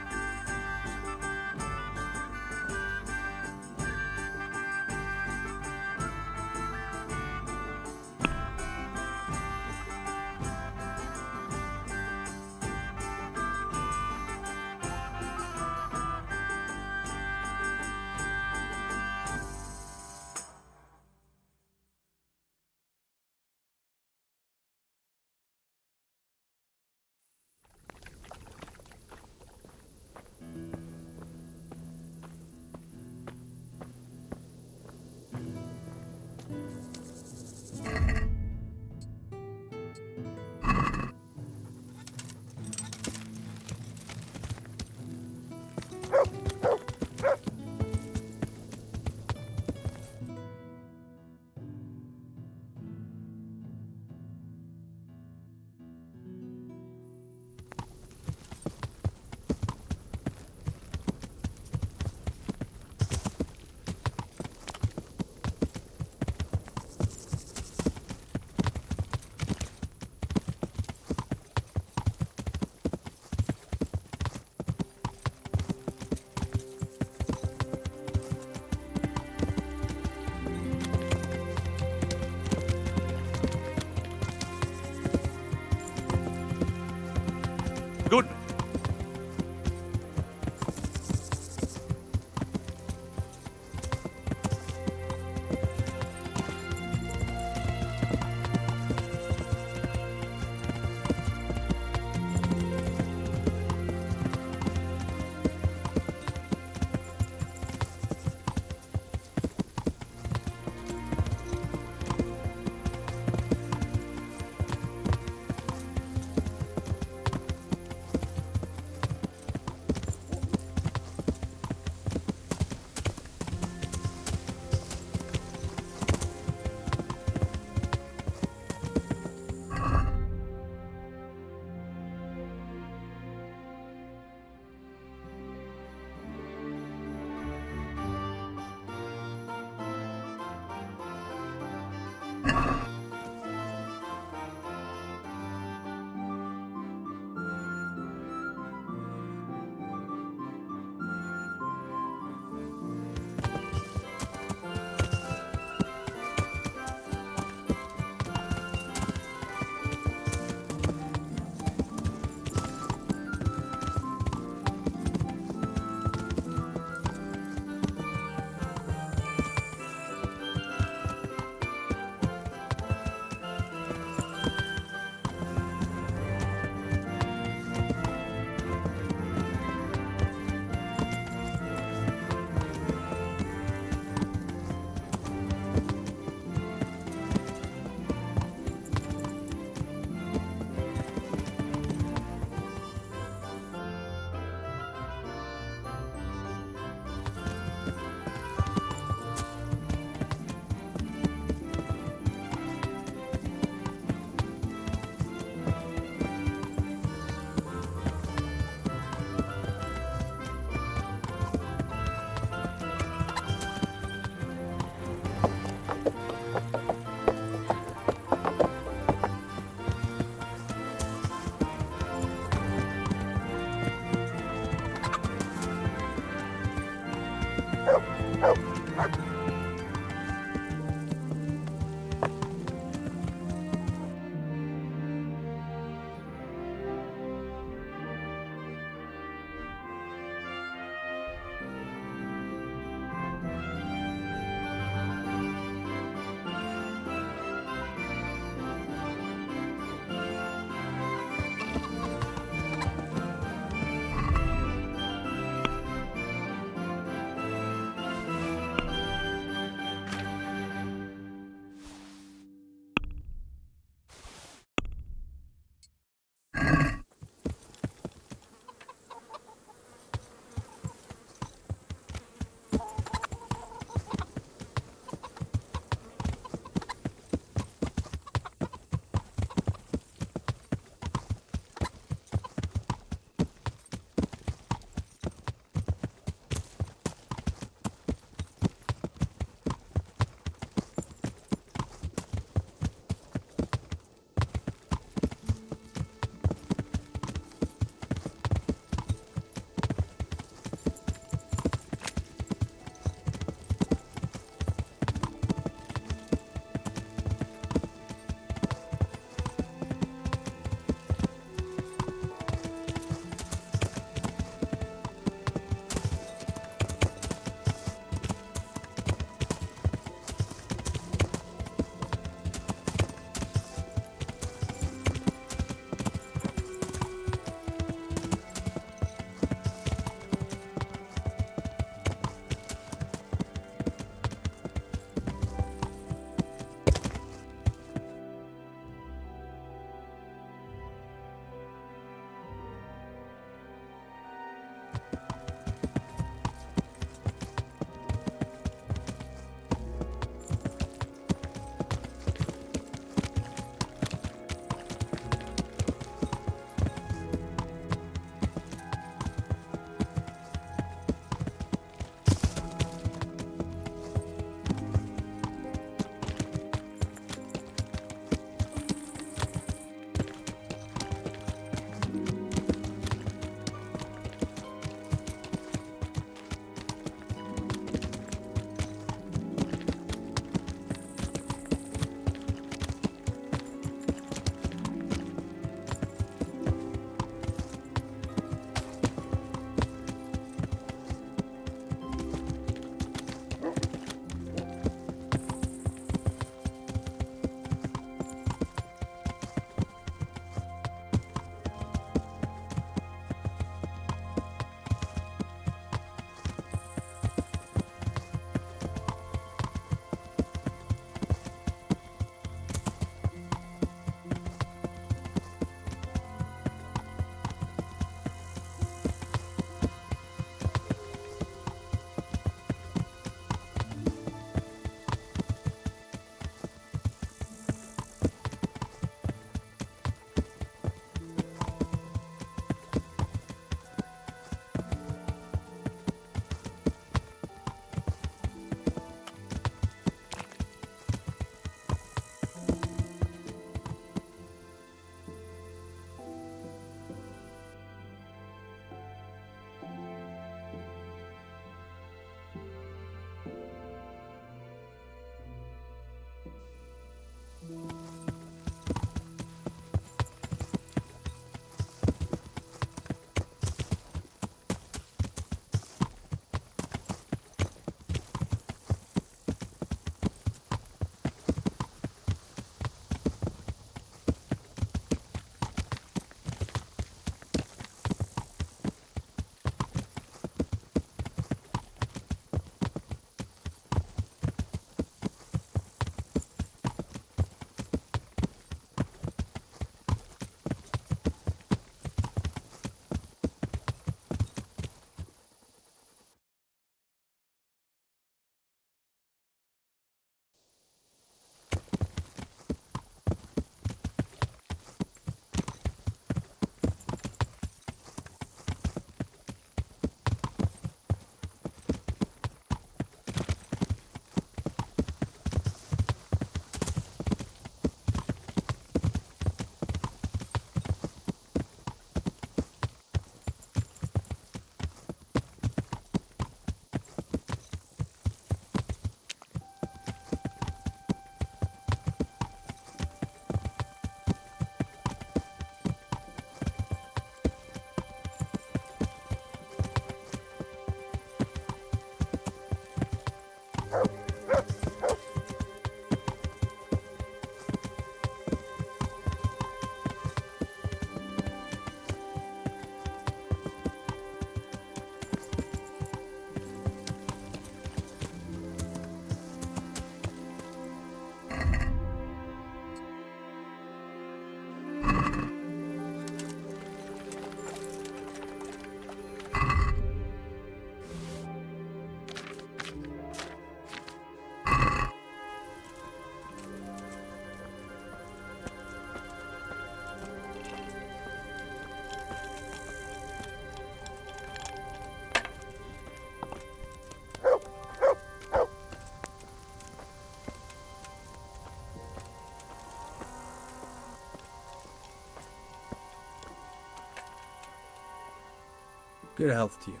Good health to you.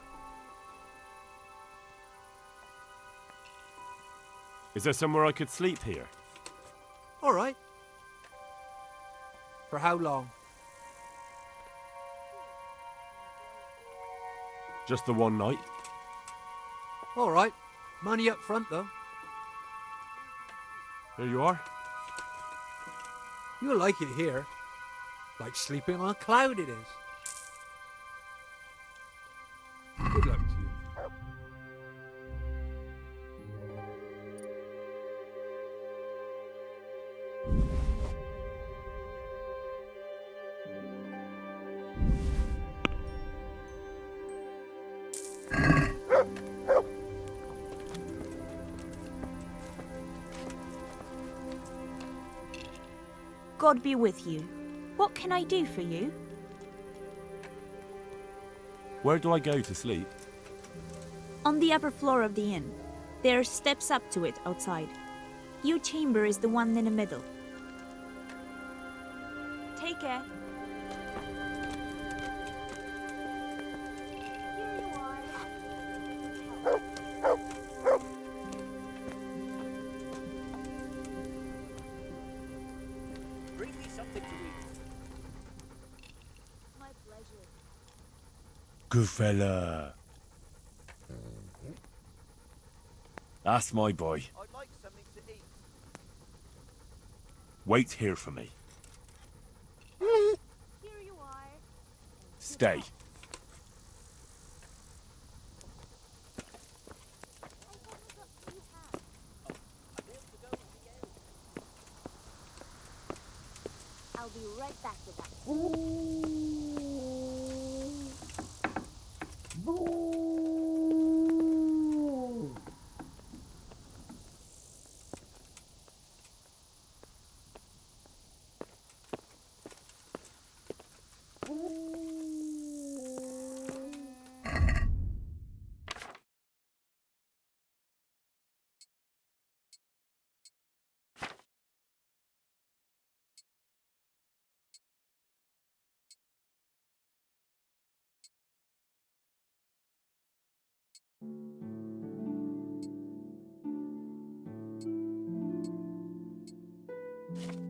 Is there somewhere I could sleep here?
All right. For how long?
Just the one night?
All right. Money up front, though.
Here you are.
You'll like it here. Like sleeping on a cloud it is. Good luck to you.
God be with you. What can I do for you?
Where do I go to sleep?
On the upper floor of the inn. There are steps up to it outside. Your chamber is the one in the middle. Take care.
Bring me something to eat.
My pleasure.
Good fella. That's my boy.
I'd like something to eat.
Wait here for me.
Here you are.
Stay.
I'll be right back with that. you.